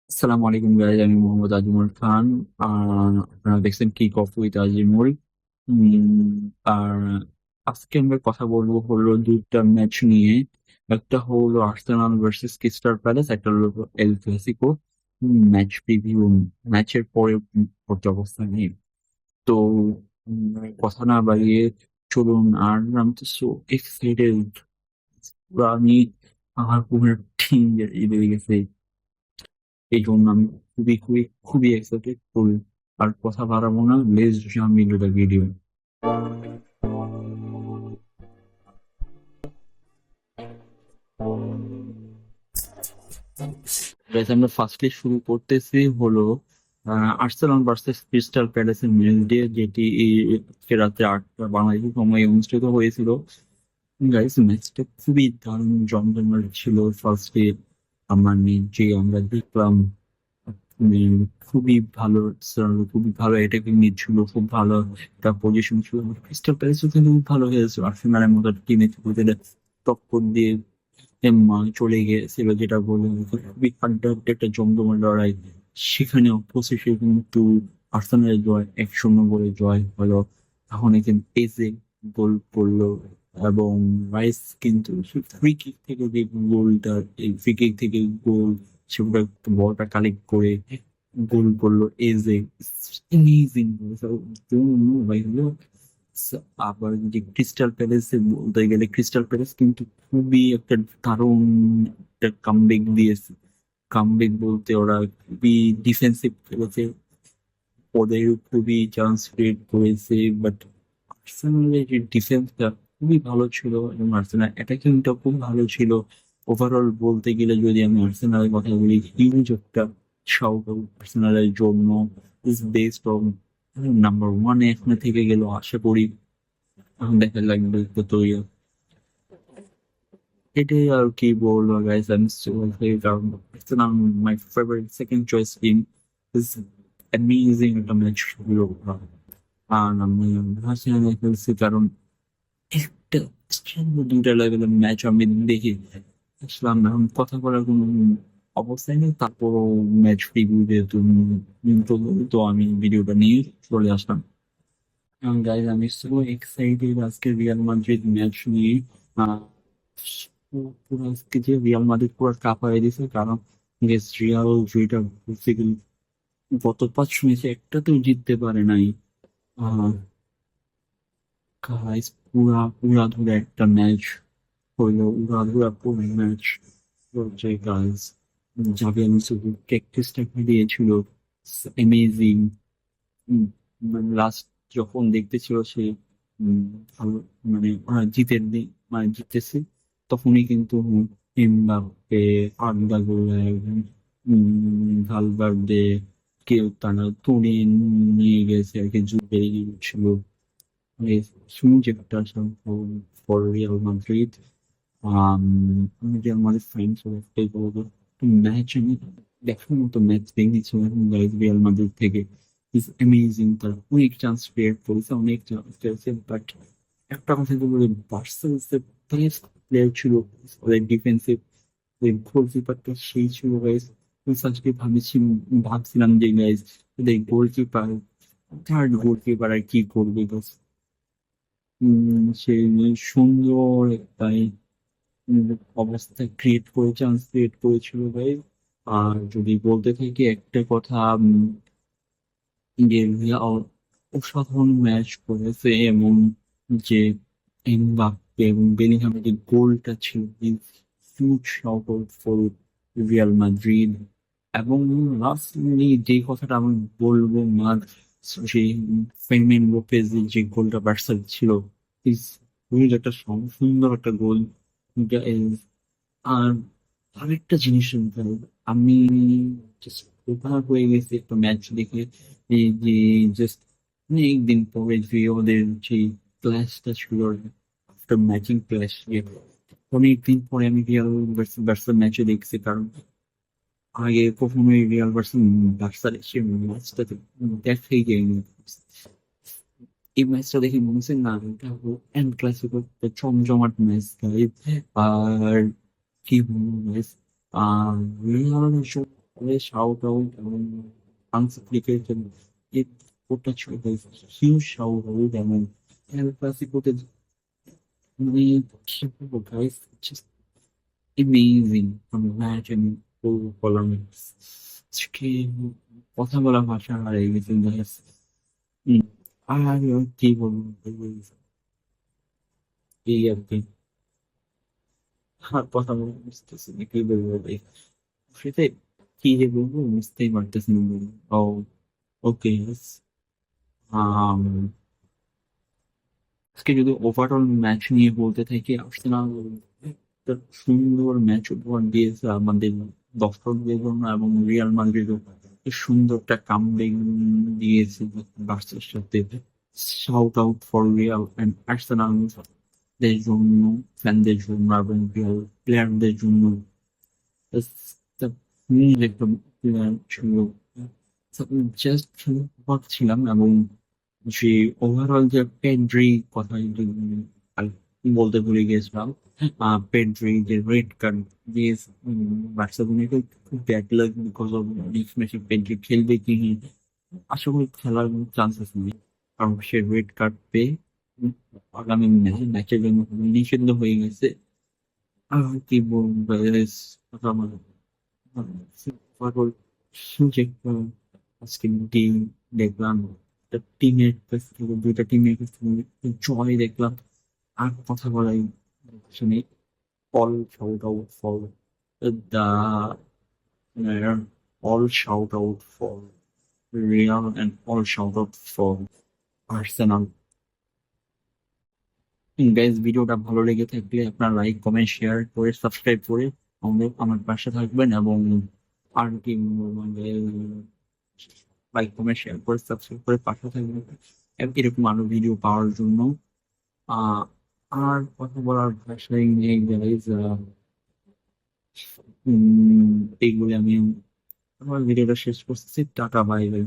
আসসালামু আলাইকুম গাইজ, আমি মোহাম্মদ আজিমুল খান। আপনারা দেখছেন কিক অফ উইথ আজিমুল। আর আজকে আমরা কথা বলবো হলো দুইটা ম্যাচ নিয়ে। একটা হলো আর্সেনাল ভার্সেস ক্রিস্টাল প্যালেস, একটা হলো এল ক্লাসিকো ম্যাচ প্রিভিউ, ম্যাচের পরে পর্যাবস্থা নিয়ে। তো কথা না বাড়িয়ে চলুন। আর আমি তো সো এক্সাইটেড, আমি আমার পুরো টিম এদের গেছে। এই জন্য আমি খুবই খুবই খুবই এক্সাইটেড করি। আর কথা বাড়াবো না, let's jump into the video. Guys, আমরা ফার্স্টলি শুরু করতেছি হলো আর্সেনাল ভার্সেস ক্রিস্টাল প্যালেসের ম্যাচ দিয়ে, যেটি আজকে রাত্রে 8টা বাংলাদেশি সময় অনুষ্ঠিত হয়েছিল। গাইস, ম্যাচটা খুবই দারুণ জমজমাট ছিল। ফার্স্টে যে আমরা দেখলাম, উম, খুবই ভালো, খুবই ভালো অ্যাটাকিং ছিল, খুব ভালো একটা পজিশন ছিল। ক্রিস্টাল প্যালেসও কিন্তু খুব ভালো হয়েছে, আর্সেনালের মতো টিমে টক্কর দিয়ে চলে গিয়েছিল, যেটা বলে খুবই হাড্ডাহাড্ডি একটা জমজমাট লড়াই। সেখানে অবশেষে কিন্তু আর্সেনালের জয়, 1-0 গোলে জয় হলো। তখন কিন্তু এজে গোল করলো, এবং রাইস কিন্তু ফ্রি কিক থেকে যে গোলটা, এই ফ্রি কিক থেকে গোল, সেটা বলটা কালেক্ট করে গোল করলো এজে। অ্যামেজিং। আবার যে ক্রিস্টাল প্যালেস বলতে গেলে, ক্রিস্টাল প্যালেস কিন্তু খুবই একটা দারুণ একটা কামব্যাক দিয়েছে। কামব্যাক বলতে ওরা খুবই ডিফেন্সিভ খেলেছে, ওদের খুবই চান্স ক্রিয়েট করেছে। বাট আর্সেনালের যে ডিফেন্সটা খুবই ভালো ছিল, এবং আর্সেনাল অ্যাটাকিংটা খুব ভালো ছিল। ওভারঅল বলতে গেলে যদি আমি আর্সেনালের কথা বলি, হিউজ একটা শাউট আউট আর্সেনালের জন্য। ইজ বেস্ট অন নাম্বার ওয়ানে এখানে থেকে গেল, আশা করি দেখা লাগবে তো। এটাই আর কি বলবো গাইস, আমি কারণ Arsenal my favourite second choice team. Is amazing একটা ম্যাচ ছিল। আর আমি আর্সেনাল খেলছি কারণ একটা দুইটা লেভেলের ম্যাচ আমি দেখি আসলাম, এখন কথা বলার কোনো অবস্থায় নেই। তারপরও ম্যাচ রিভিউ তুমি তো তো আমি ভিডিওটা নিয়ে চলে আসলাম। গাইজ, আমি সো এক্সাইটেড আজকে রিয়াল মাদ্রিদ ম্যাচ নিয়ে। আহ, পুরো আজকে যে রিয়াল মাদ্রিদ পুরো কাঁপায় দিছে, কারণ রিয়াল যেটা বেসিক্যালি গত 5 ম্যাচে একটাতেও জিততে পারে নাই। আহ গাইজ, পুরা পুরা ধরে একটা ম্যাচ হইলো, উড়াধুরা পুরো ম্যাচ হচ্ছে গাইজ। যাবে আমি শুধু প্র্যাকটিসটা দিয়েছিল, অ্যামেজিং। মানে লাস্ট যখন দেখতেছিল সে উম, ভালো, মানে ওরা মানে জিতেছে, তখনই কিন্তু এমবাপ্পে, আর্দা গুলার, ভালভার্দে, কেউ তারা তুলে নিয়ে গেছে আর কি, যুগে ছিল। হিউজ একটা ফর রিয়াল মাদ্রিদ। আমি রিয়াল মাদ্রিদ ফ্যান্স, একটাই বলবো, ম্যাচ আমি দেখার মতো ম্যাচ দেখেছি এখন রিয়াল মাদ্রিদ থেকে। ইজ অ্যামেজিং, তারা অনেক চান্স ক্রিয়েট করেছে, অনেক চান্স পেয়েছে। বাট একটা কথা যদি বলি, বার্সেলোনার বেস্ট প্লেয়ার ছিল ওদের ডিফেন্সিভ, ওই গোলকিপারটা সেই ছিল গাইস। আমি ফার্স্টে ভাবছিলাম যে গাইস, ওদের গোলকিপার, থার্ড গোলকিপার আর কি করবে গাইস। সে সুন্দর একটা উম, অবস্থা ক্রিয়েট করে, চান্স ক্রিয়েট করেছিল ভাই। আর যদি বলতে থাকি একটা কথা, যে রিয়াল অসাধারণ ম্যাচ করেছে, এবং যে এমবাপ্পে এবং বেলিংহামের যে গোলটা ছিল, huge shout out for Real Madrid. এবং লাস্টলি যে কথাটা আমি বলবো, যে ফেরমিন লোপেজের যে গোলটা বার্সার ছিল, ইজ একটা সুন্দর একটা গোল। আর আরেকটা জিনিস ভাই, আমি জাস্ট ওভার হয়ে গেছি একটা ম্যাচ দেখে। এই যে জাস্ট অনেকদিন পরে যে ওদের যে ক্লাসটা ছিল, আফটার ম্যাচিং ক্লাস, অনেকদিন পরে আমি রিয়াল ভার্সেস ম্যাচে দেখছি। কারণ আগে কখনোই রিয়াল ভার্সেস বার্সার সে ম্যাচটা দেখাই যায়নি। এই ম্যাচটা দেখে মনে হচ্ছে না, এটা হলো এন ক্লাসিকো, একটা জমজমাট ম্যাচ গাইস। আর কি বলবো guys, আর রিয়াল shout out এবং আনসাপ্লিকেটেড এই কোটটা ছিল হিউজ শাউট আউট এবং এল ক্লাসিকোতে মানে কি বলবো গাইস জাস্ট অ্যামেজিং ম্যাচ আমি বললাম আজকে কথা বলা ভাষা হারিয়ে গেছে গাইস। আর কি বলবো এই আর কি আর কথা বলতে বুঝতেছি না কি বলবো ভাই সেটাই কি যে বলবো বুঝতেই পারতেছি না ও ওকে আজকে যদি ওভারঅল ম্যাচ নিয়ে বলতে থাকি আর্সেনাল একটা সুন্দর ম্যাচ উপহার দিয়েছে আমাদের দর্শকদের জন্য এবং রিয়াল মাদ্রিদও সুন্দর একটা কামব্যাক দিয়েছে বার্সার সাথে। Shout out for Real and Arsenal দের জন্য, ফ্যানদের জন্য এবং রিয়াল প্লেয়ারদের জন্য একটা huge একটা player ছিল। জাস্ট ভাবছিলাম এবং যে ওভারঅল যে পেড্রি কথা আর বলতে ভুলে গিয়েছিলাম। পেড্রি যে রেড কার্ড দিয়ে বার্সেলোনাকে খুব ব্যাড লাগ বিকজ অফ নেক্সট ম্যাচে পেড্রি খেলবে কি আশা করি খেলার চান্সেস নেই কারণ সে রেড কার্ড পেয়ে আগামী ম্যাচের জন্য নিষিদ্ধ হয়ে গেছে। আর কি বলবো কথা বলে তারপর যে আজকে টিম দেখলাম একটা টিমের কাছ থেকে দুইটা টিমের কাছ থেকে জয় দেখলাম আর কথা বলাই শুনি all shout out for the all shout out for Real and all shout out for Arsenal. Guys ভিডিওটা ভালো লেগে থাকলে আপনার লাইক কমেন্ট শেয়ার করে সাবস্ক্রাইব করে আমার পাশে থাকবেন এবং আর কি লাইক কমেন্ট শেয়ার করে সাবস্ক্রাইব করে পাশে থাকবেন এরকম আরো ভিডিও পাওয়ার জন্য। আহ আর কথা বলার ভাষাই নেই গাইজ। এইগুলি আমি আমার ভিডিওটা শেষ করতেছি। Tata bye bye.